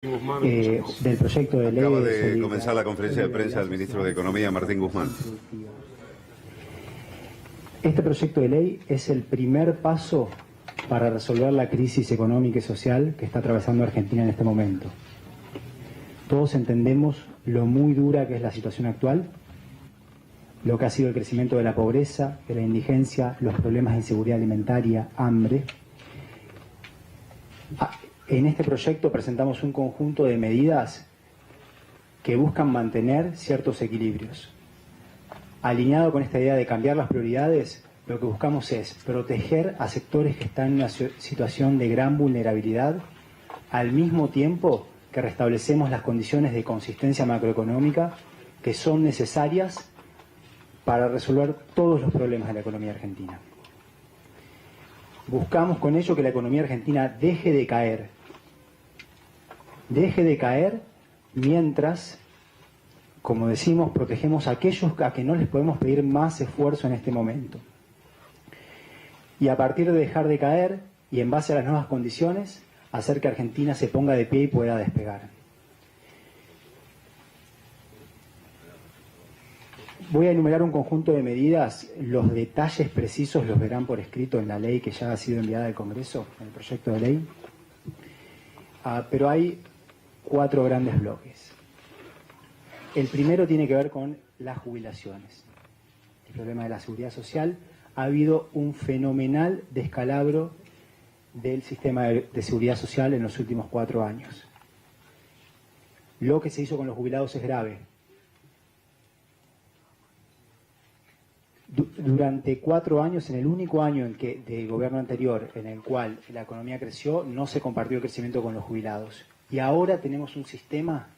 Del proyecto de ley. Acaba de comenzar la conferencia de prensa del ministro de Economía, Martín Guzmán. Este proyecto de ley es el primer paso para resolver la crisis económica y social que está atravesando Argentina en este momento. Todos entendemos lo muy dura que es la situación actual, lo que ha sido el crecimiento de la pobreza, de la indigencia, los problemas de inseguridad alimentaria, hambre. En este proyecto presentamos un conjunto de medidas que buscan mantener ciertos equilibrios. Alineado con esta idea de cambiar las prioridades, lo que buscamos es proteger a sectores que están en una situación de gran vulnerabilidad, al mismo tiempo que restablecemos las condiciones de consistencia macroeconómica que son necesarias para resolver todos los problemas de la economía argentina. Buscamos con ello que la economía argentina deje de caer mientras, como decimos, protegemos a aquellos a que no les podemos pedir más esfuerzo en este momento. Y a partir de dejar de caer y en base a las nuevas condiciones, hacer que Argentina se ponga de pie y pueda despegar. Voy a enumerar un conjunto de medidas, los detalles precisos los verán por escrito en la ley que ya ha sido enviada al Congreso, en el proyecto de ley. Pero hay 4 grandes bloques. El primero tiene que ver con las jubilaciones. El problema de la seguridad social. Ha habido un fenomenal descalabro del sistema de seguridad social en los últimos 4 años. Lo que se hizo con los jubilados es grave. Durante 4 años, en el único año del gobierno anterior en el cual la economía creció, no se compartió el crecimiento con los jubilados. Y ahora tenemos un sistema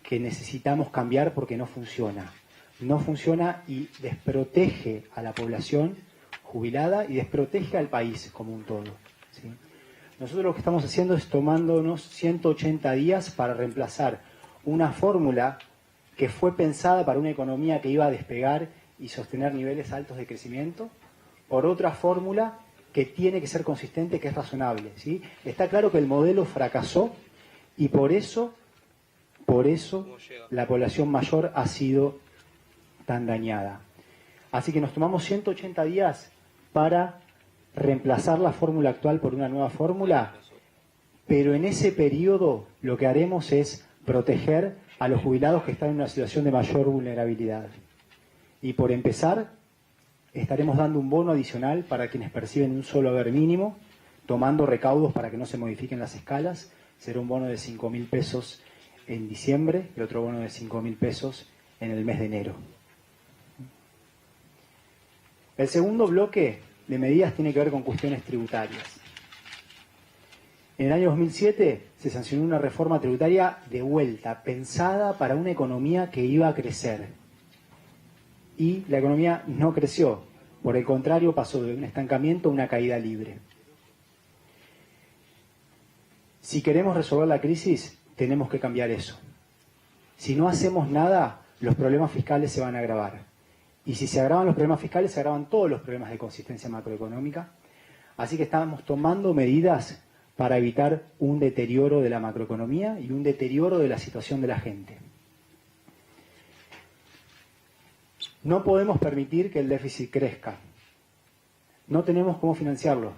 que necesitamos cambiar porque no funciona. No funciona y desprotege a la población jubilada y desprotege al país como un todo, ¿sí? Nosotros lo que estamos haciendo es tomándonos 180 días para reemplazar una fórmula que fue pensada para una economía que iba a despegar y sostener niveles altos de crecimiento, por otra fórmula que tiene que ser consistente, que es razonable, ¿sí? Está claro que el modelo fracasó y por eso la población mayor ha sido tan dañada. Así que nos tomamos 180 días para reemplazar la fórmula actual por una nueva fórmula, pero en ese periodo lo que haremos es proteger a los jubilados que están en una situación de mayor vulnerabilidad. Y por empezar, estaremos dando un bono adicional para quienes perciben un solo haber mínimo, tomando recaudos para que no se modifiquen las escalas. Será un bono de 5.000 pesos en diciembre y otro bono de 5.000 pesos en el mes de enero. El segundo bloque de medidas tiene que ver con cuestiones tributarias. En el año 2007 se sancionó una reforma tributaria de vuelta, pensada para una economía que iba a crecer. Y la economía no creció, por el contrario pasó de un estancamiento a una caída libre. Si queremos resolver la crisis, tenemos que cambiar eso. Si no hacemos nada, los problemas fiscales se van a agravar. Y si se agravan los problemas fiscales, se agravan todos los problemas de consistencia macroeconómica. Así que estamos tomando medidas para evitar un deterioro de la macroeconomía y un deterioro de la situación de la gente. No podemos permitir que el déficit crezca. No tenemos cómo financiarlo.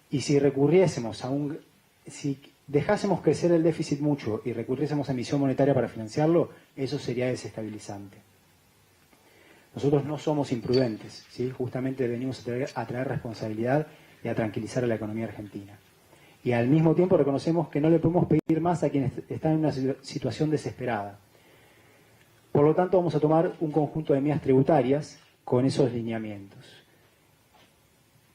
Y si dejásemos crecer el déficit mucho y recurriésemos a emisión monetaria para financiarlo, eso sería desestabilizante. Nosotros no somos imprudentes, ¿sí? Justamente venimos a traer responsabilidad y a tranquilizar a la economía argentina. Y al mismo tiempo reconocemos que no le podemos pedir más a quienes están en una situación desesperada. Por lo tanto, vamos a tomar un conjunto de medidas tributarias con esos lineamientos.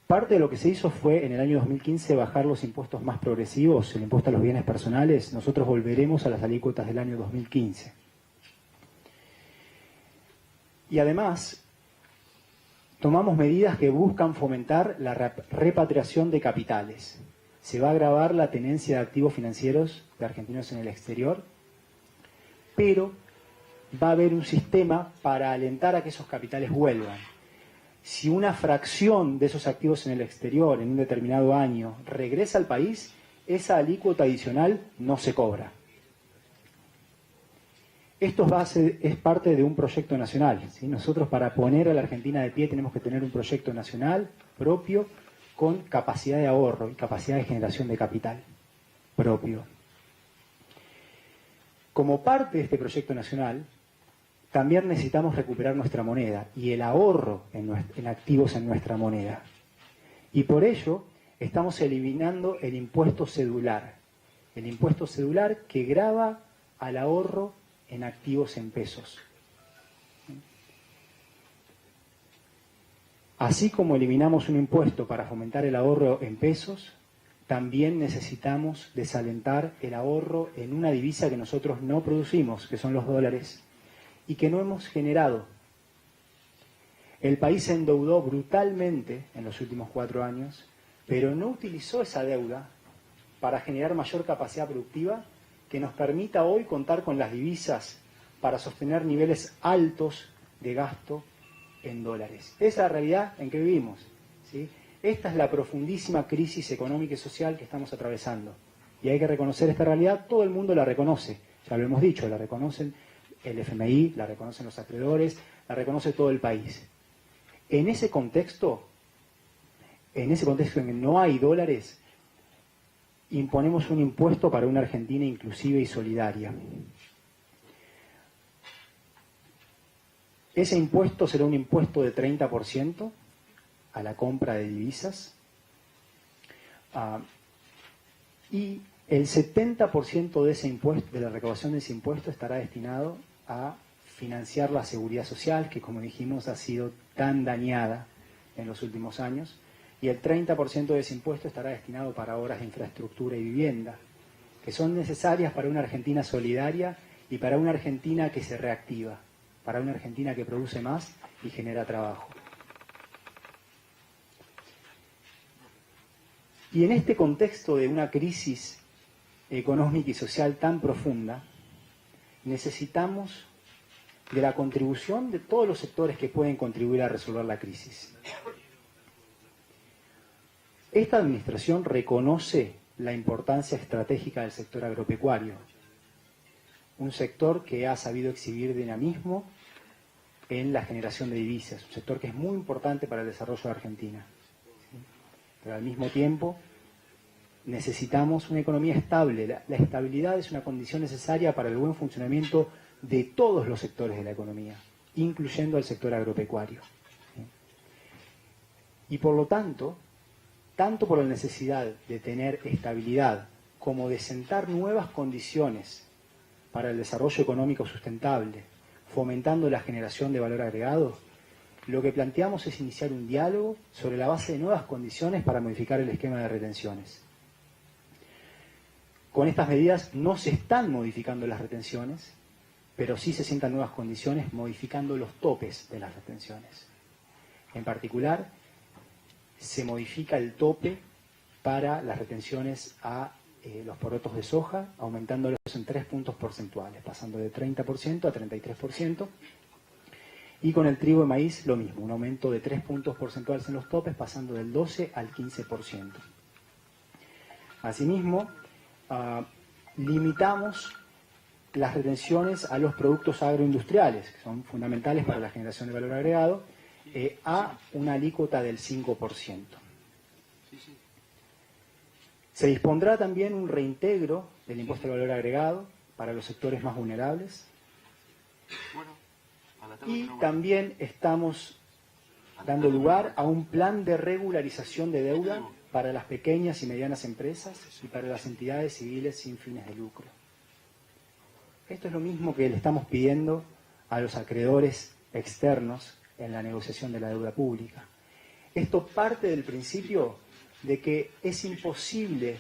Parte de lo que se hizo fue, en el año 2015, bajar los impuestos más progresivos, el impuesto a los bienes personales. Nosotros volveremos a las alícuotas del año 2015. Y además, tomamos medidas que buscan fomentar la repatriación de capitales. Se va a agravar la tenencia de activos financieros de argentinos en el exterior, pero va a haber un sistema para alentar a que esos capitales vuelvan. Si una fracción de esos activos en el exterior en un determinado año regresa al país, esa alícuota adicional no se cobra. Esto es parte de un proyecto nacional, ¿sí? Nosotros, para poner a la Argentina de pie, tenemos que tener un proyecto nacional propio con capacidad de ahorro y capacidad de generación de capital propio. Como parte de este proyecto nacional, también necesitamos recuperar nuestra moneda y el ahorro en activos en nuestra moneda. Y por ello estamos eliminando el impuesto cedular que grava al ahorro en activos en pesos. Así como eliminamos un impuesto para fomentar el ahorro en pesos, también necesitamos desalentar el ahorro en una divisa que nosotros no producimos, que son los dólares, y que no hemos generado. El país se endeudó brutalmente en los últimos 4 años, pero no utilizó esa deuda para generar mayor capacidad productiva que nos permita hoy contar con las divisas para sostener niveles altos de gasto en dólares. Esa es la realidad en que vivimos, ¿sí? Esta es la profundísima crisis económica y social que estamos atravesando. Y hay que reconocer esta realidad, todo el mundo la reconoce, ya lo hemos dicho, la reconocen el FMI, la reconocen los acreedores, la reconoce todo el país. En ese contexto en que no hay dólares, imponemos un impuesto para una Argentina inclusiva y solidaria. Ese impuesto será un impuesto de 30% a la compra de divisas y el 70% de ese impuesto, de la recaudación de ese impuesto, estará destinado a financiar la seguridad social, que, como dijimos, ha sido tan dañada en los últimos años, y el 30% de ese impuesto estará destinado para obras de infraestructura y vivienda, que son necesarias para una Argentina solidaria y para una Argentina que se reactiva, para una Argentina que produce más y genera trabajo. Y en este contexto de una crisis económica y social tan profunda, necesitamos de la contribución de todos los sectores que pueden contribuir a resolver la crisis. Esta administración reconoce la importancia estratégica del sector agropecuario, un sector que ha sabido exhibir dinamismo en la generación de divisas, un sector que es muy importante para el desarrollo de Argentina. ¿Sí? Pero al mismo tiempo necesitamos una economía estable. La estabilidad es una condición necesaria para el buen funcionamiento de todos los sectores de la economía, incluyendo el sector agropecuario. ¿Sí? Y por lo tanto por la necesidad de tener estabilidad como de sentar nuevas condiciones para el desarrollo económico sustentable, fomentando la generación de valor agregado, lo que planteamos es iniciar un diálogo sobre la base de nuevas condiciones para modificar el esquema de retenciones. Con estas medidas no se están modificando las retenciones, pero sí se sientan nuevas condiciones modificando los topes de las retenciones. En particular, se modifica el tope para las retenciones a los porotos de soja, aumentándolos en 3 puntos porcentuales, pasando de 30% a 33%. Y con el trigo de maíz lo mismo, un aumento de 3 puntos porcentuales en los topes, pasando del 12 al 15%. Asimismo, limitamos las retenciones a los productos agroindustriales, que son fundamentales para la generación de valor agregado, a una alícuota del 5%. Se dispondrá también un reintegro del impuesto al valor agregado para los sectores más vulnerables. Y también estamos dando lugar a un plan de regularización de deuda para las pequeñas y medianas empresas y para las entidades civiles sin fines de lucro. Esto es lo mismo que le estamos pidiendo a los acreedores externos en la negociación de la deuda pública. Esto parte del principio de que es imposible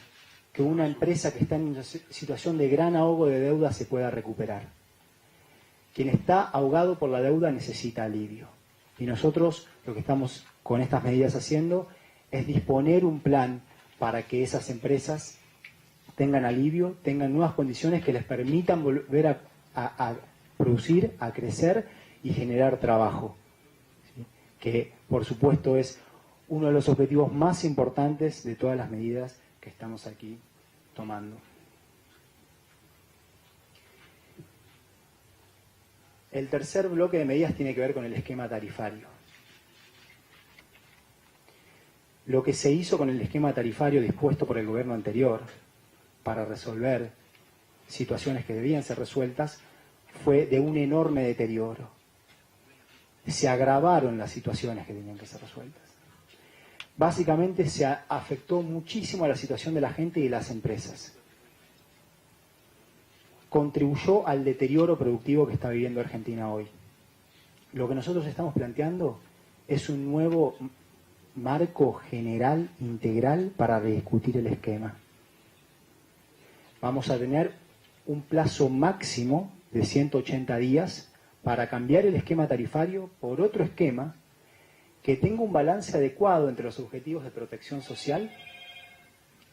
que una empresa que está en una situación de gran ahogo de deuda se pueda recuperar. Quien está ahogado por la deuda necesita alivio. Y nosotros lo que estamos con estas medidas haciendo es disponer un plan para que esas empresas tengan alivio, tengan nuevas condiciones que les permitan volver a producir, a crecer y generar trabajo. ¿Sí? Que, por supuesto, es uno de los objetivos más importantes de todas las medidas que estamos aquí tomando. El tercer bloque de medidas tiene que ver con el esquema tarifario. Lo que se hizo con el esquema tarifario dispuesto por el gobierno anterior para resolver situaciones que debían ser resueltas fue de un enorme deterioro. Se agravaron las situaciones que tenían que ser resueltas. Básicamente se afectó muchísimo a la situación de la gente y de las empresas. Contribuyó al deterioro productivo que está viviendo Argentina hoy. Lo que nosotros estamos planteando es un nuevo marco general, integral, para rediscutir el esquema. Vamos a tener un plazo máximo de 180 días para cambiar el esquema tarifario por otro esquema que tenga un balance adecuado entre los objetivos de protección social,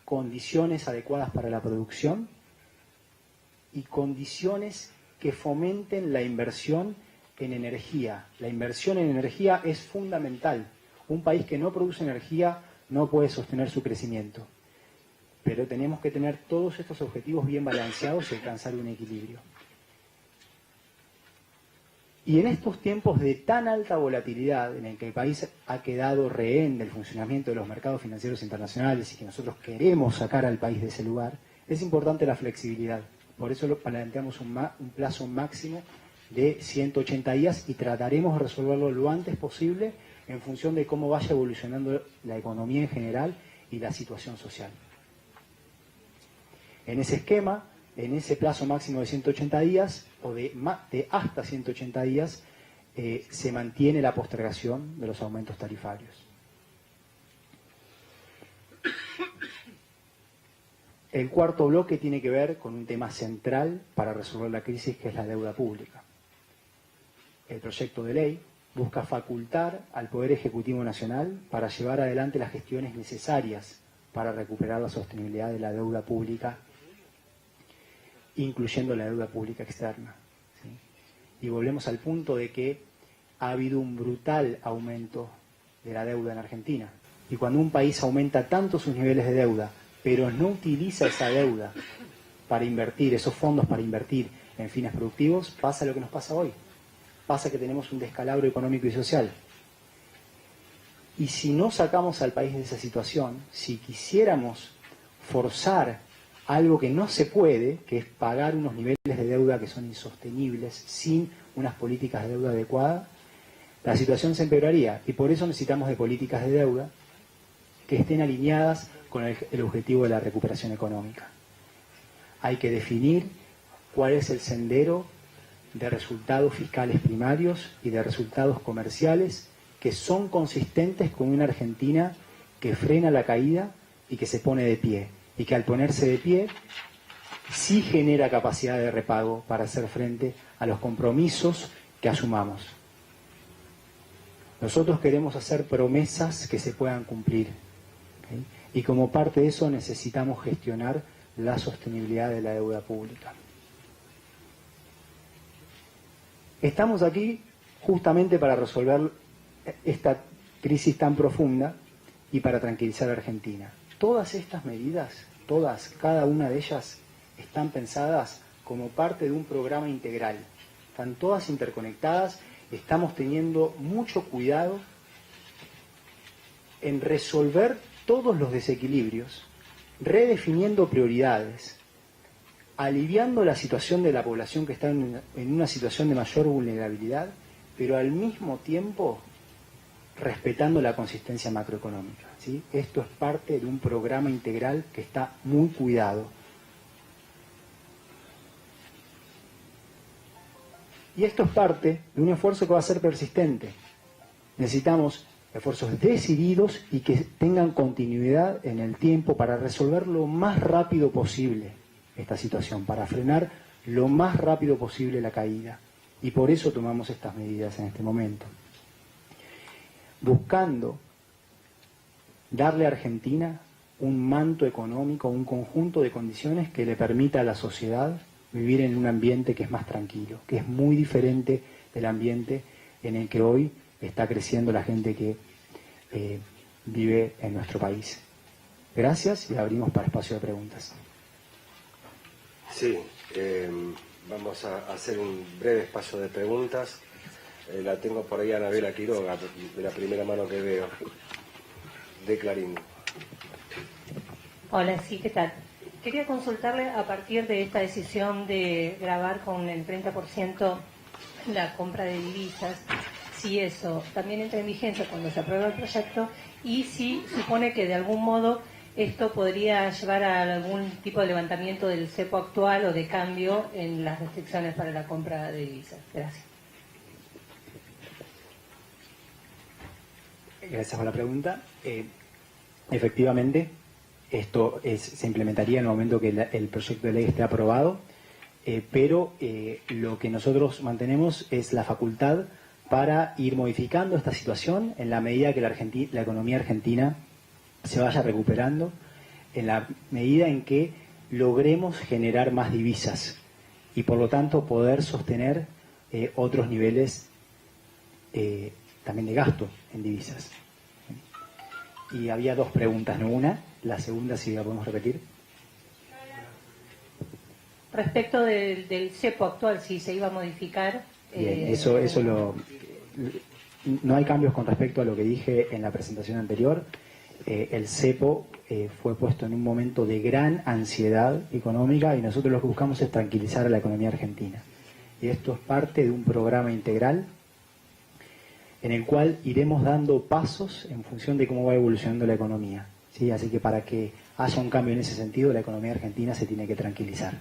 condiciones adecuadas para la producción y condiciones que fomenten la inversión en energía. La inversión en energía es fundamental. Un país que no produce energía no puede sostener su crecimiento. Pero tenemos que tener todos estos objetivos bien balanceados y alcanzar un equilibrio. Y en estos tiempos de tan alta volatilidad, en el que el país ha quedado rehén del funcionamiento de los mercados financieros internacionales y que nosotros queremos sacar al país de ese lugar, es importante la flexibilidad. Por eso planteamos un plazo máximo de 180 días y trataremos de resolverlo lo antes posible en función de cómo vaya evolucionando la economía en general y la situación social. En ese esquema, en ese plazo máximo de 180 días, o de hasta 180 días, se mantiene la postergación de los aumentos tarifarios. El cuarto bloque tiene que ver con un tema central para resolver la crisis, que es la deuda pública. El proyecto de ley busca facultar al Poder Ejecutivo Nacional para llevar adelante las gestiones necesarias para recuperar la sostenibilidad de la deuda pública, incluyendo la deuda pública externa. ¿Sí? Y volvemos al punto de que ha habido un brutal aumento de la deuda en Argentina. Y cuando un país aumenta tanto sus niveles de deuda, pero no utiliza esa deuda para invertir, esos fondos para invertir en fines productivos, pasa lo que nos pasa hoy. Pasa que tenemos un descalabro económico y social. Y si no sacamos al país de esa situación, si quisiéramos forzar algo que no se puede, que es pagar unos niveles de deuda que son insostenibles sin unas políticas de deuda adecuadas, la situación se empeoraría. Y por eso necesitamos de políticas de deuda que estén alineadas con el objetivo de la recuperación económica. Hay que definir cuál es el sendero de resultados fiscales primarios y de resultados comerciales que son consistentes con una Argentina que frena la caída y que se pone de pie. Y que al ponerse de pie sí genera capacidad de repago para hacer frente a los compromisos que asumamos. Nosotros queremos hacer promesas que se puedan cumplir, ¿okay? Y como parte de eso necesitamos gestionar la sostenibilidad de la deuda pública. Estamos aquí justamente para resolver esta crisis tan profunda y para tranquilizar a Argentina. Todas estas medidas, cada una de ellas, están pensadas como parte de un programa integral. Están todas interconectadas, estamos teniendo mucho cuidado en resolver todos los desequilibrios, redefiniendo prioridades, aliviando la situación de la población que está en una situación de mayor vulnerabilidad, pero al mismo tiempo respetando la consistencia macroeconómica, ¿sí? Esto es parte de un programa integral que está muy cuidado. Y esto es parte de un esfuerzo que va a ser persistente. Necesitamos esfuerzos decididos y que tengan continuidad en el tiempo para resolver lo más rápido posible esta situación, para frenar lo más rápido posible la caída. Y por eso tomamos estas medidas en este momento, buscando darle a Argentina un manto económico, un conjunto de condiciones que le permita a la sociedad vivir en un ambiente que es más tranquilo, que es muy diferente del ambiente en el que hoy está creciendo la gente que vive en nuestro país. Gracias y abrimos para espacio de preguntas. Sí, vamos a hacer un breve espacio de preguntas. La tengo por ahí a Anabela Quiroga, de la primera mano que veo, de Clarín. Hola, sí, ¿qué tal? Quería consultarle a partir de esta decisión de gravar con el 30% la compra de divisas, si eso también entra en vigencia cuando se aprueba el proyecto y si supone que de algún modo esto podría llevar a algún tipo de levantamiento del cepo actual o de cambio en las restricciones para la compra de divisas. Gracias. Gracias por la pregunta. Efectivamente, esto se implementaría en el momento que el proyecto de ley esté aprobado, pero lo que nosotros mantenemos es la facultad para ir modificando esta situación en la medida que la economía argentina se vaya recuperando, en la medida en que logremos generar más divisas y por lo tanto poder sostener otros niveles también de gasto en divisas. Y había dos preguntas, ¿no? Una, la segunda si la podemos repetir. Respecto del cepo actual, si se iba a modificar. Bien, no hay cambios con respecto a lo que dije en la presentación anterior. El cepo fue puesto en un momento de gran ansiedad económica y nosotros lo que buscamos es tranquilizar a la economía argentina. Y esto es parte de un programa integral en el cual iremos dando pasos en función de cómo va evolucionando la economía, ¿sí? Así que para que haya un cambio en ese sentido, la economía argentina se tiene que tranquilizar.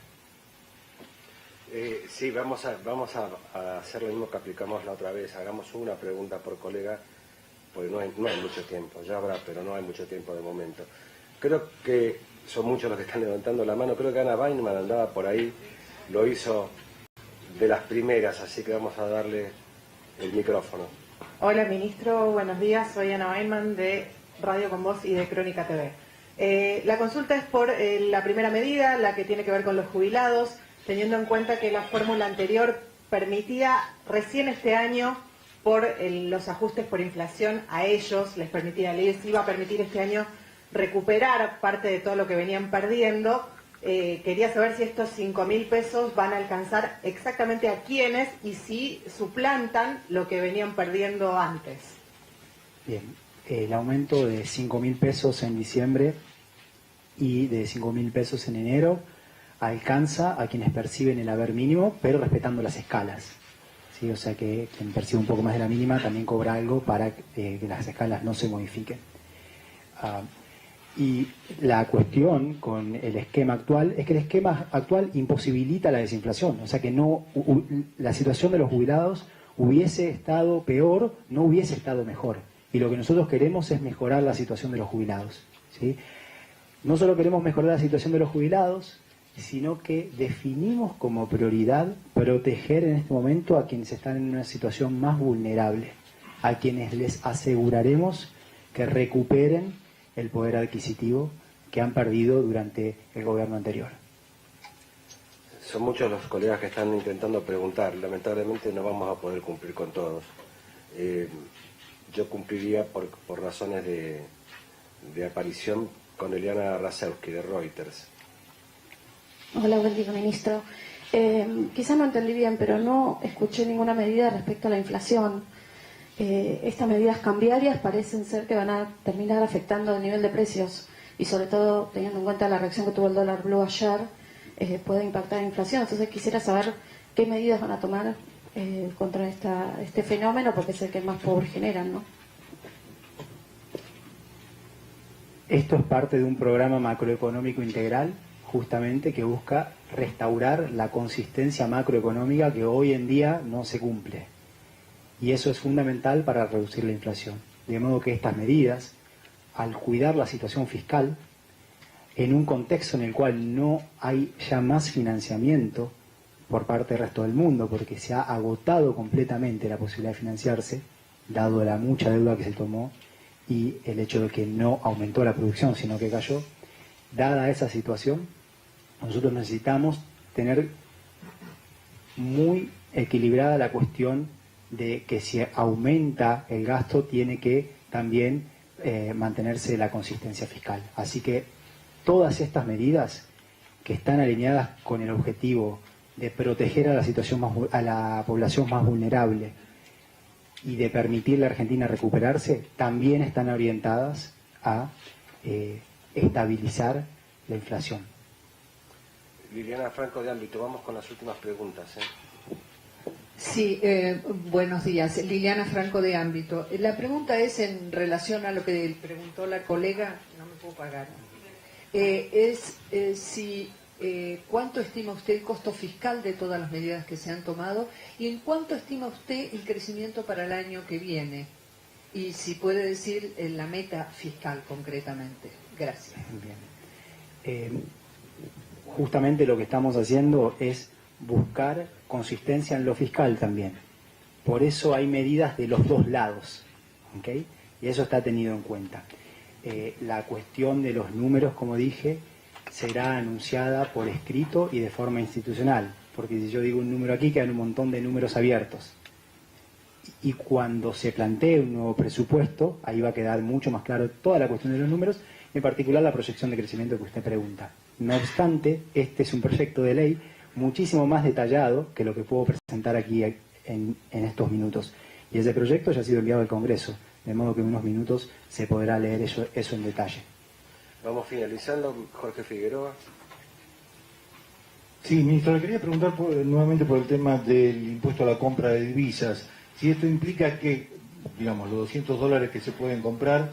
Sí, vamos a hacer lo mismo que aplicamos la otra vez. Hagamos una pregunta por colega, porque no hay mucho tiempo. Ya habrá, pero no hay mucho tiempo de momento. Creo que son muchos los que están levantando la mano. Creo que Ana Weinman andaba por ahí, lo hizo de las primeras, así que vamos a darle el micrófono. Hola, ministro. Buenos días. Soy Ana Weinman de Radio Con Voz y de Crónica TV. La consulta es por la primera medida, la que tiene que ver con los jubilados, teniendo en cuenta que la fórmula anterior permitía recién este año, por los ajustes por inflación, a ellos les iba a permitir este año recuperar parte de todo lo que venían perdiendo. Quería saber si estos 5.000 pesos van a alcanzar exactamente a quiénes y si suplantan lo que venían perdiendo antes. Bien, el aumento de 5.000 pesos en diciembre y de 5.000 pesos en enero alcanza a quienes perciben el haber mínimo, pero respetando las escalas. ¿Sí? O sea que quien percibe un poco más de la mínima también cobra algo para que las escalas no se modifiquen. Y la cuestión con el esquema actual es que el esquema actual imposibilita la desinflación. O sea que la situación de los jubilados hubiese estado peor, no hubiese estado mejor. Y lo que nosotros queremos es mejorar la situación de los jubilados, ¿sí? No solo queremos mejorar la situación de los jubilados, sino que definimos como prioridad proteger en este momento a quienes están en una situación más vulnerable, a quienes les aseguraremos que recuperen el poder adquisitivo que han perdido durante el gobierno anterior. Son muchos los colegas que están intentando preguntar. Lamentablemente no vamos a poder cumplir con todos. Yo cumpliría por razones de aparición con Eliana Rasewski de Reuters. Hola, buen día, ministro. Quizá no entendí bien, pero no escuché ninguna medida respecto a la inflación. Estas medidas cambiarias parecen ser que van a terminar afectando el nivel de precios y sobre todo teniendo en cuenta la reacción que tuvo el dólar blue ayer, puede impactar la inflación. Entonces quisiera saber qué medidas van a tomar contra este fenómeno, porque es el que más pobres generan, ¿no? Esto es parte de un programa macroeconómico integral justamente que busca restaurar la consistencia macroeconómica que hoy en día no se cumple. Y eso es fundamental para reducir la inflación. De modo que estas medidas, al cuidar la situación fiscal, en un contexto en el cual no hay ya más financiamiento por parte del resto del mundo, porque se ha agotado completamente la posibilidad de financiarse, dado la mucha deuda que se tomó y el hecho de que no aumentó la producción, sino que cayó, dada esa situación, nosotros necesitamos tener muy equilibrada la cuestión de que si aumenta el gasto tiene que también mantenerse la consistencia fiscal. Así que todas estas medidas que están alineadas con el objetivo de proteger a a la población más vulnerable y de permitirle a Argentina recuperarse, también están orientadas a estabilizar la inflación. Liliana Franco de Ámbito, vamos con las últimas preguntas. Sí, buenos días. Liliana Franco de Ámbito. La pregunta es en relación a lo que preguntó la colega, no me puedo pagar. ¿Cuánto estima usted el costo fiscal de todas las medidas que se han tomado? ¿Y en cuánto estima usted el crecimiento para el año que viene? Y si puede decir la meta fiscal concretamente. Gracias. Bien. Justamente lo que estamos haciendo es buscar consistencia en lo fiscal también. Por eso hay medidas de los dos lados, ¿ok? Y eso está tenido en cuenta. La cuestión de los números, como dije, será anunciada por escrito y de forma institucional, porque si yo digo un número aquí, quedan un montón de números abiertos. Y cuando se plantee un nuevo presupuesto, ahí va a quedar mucho más claro toda la cuestión de los números, en particular la proyección de crecimiento que usted pregunta. No obstante, este es un proyecto de ley muchísimo más detallado que lo que puedo presentar aquí en estos minutos. Y ese proyecto ya ha sido enviado al Congreso, de modo que en unos minutos se podrá leer eso en detalle. Vamos finalizando. Jorge Figueroa. Sí, ministro, le quería preguntar nuevamente por el tema del impuesto a la compra de divisas. Si esto implica que, digamos, los $200 que se pueden comprar,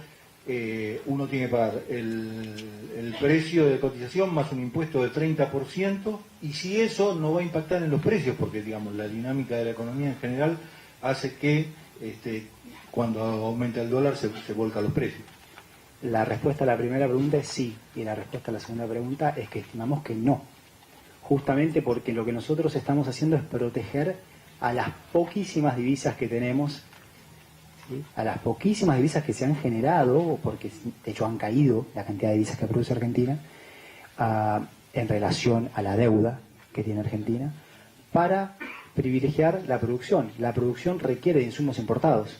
uno tiene que pagar el precio de cotización más un impuesto de 30%, y si eso no va a impactar en los precios, porque, digamos, la dinámica de la economía en general hace que cuando aumenta el dólar se volcan los precios. La respuesta a la primera pregunta es sí, y la respuesta a la segunda pregunta es que estimamos que no. Justamente porque lo que nosotros estamos haciendo es proteger a las poquísimas divisas que tenemos, ¿sí? A las poquísimas divisas que se han generado, porque de hecho han caído la cantidad de divisas que produce Argentina, en relación a la deuda que tiene Argentina, para privilegiar la producción. La producción requiere de insumos importados.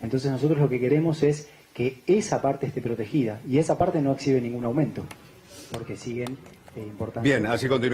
Entonces nosotros lo que queremos es que esa parte esté protegida, y esa parte no exhibe ningún aumento, porque siguen importando. Bien, así continúa.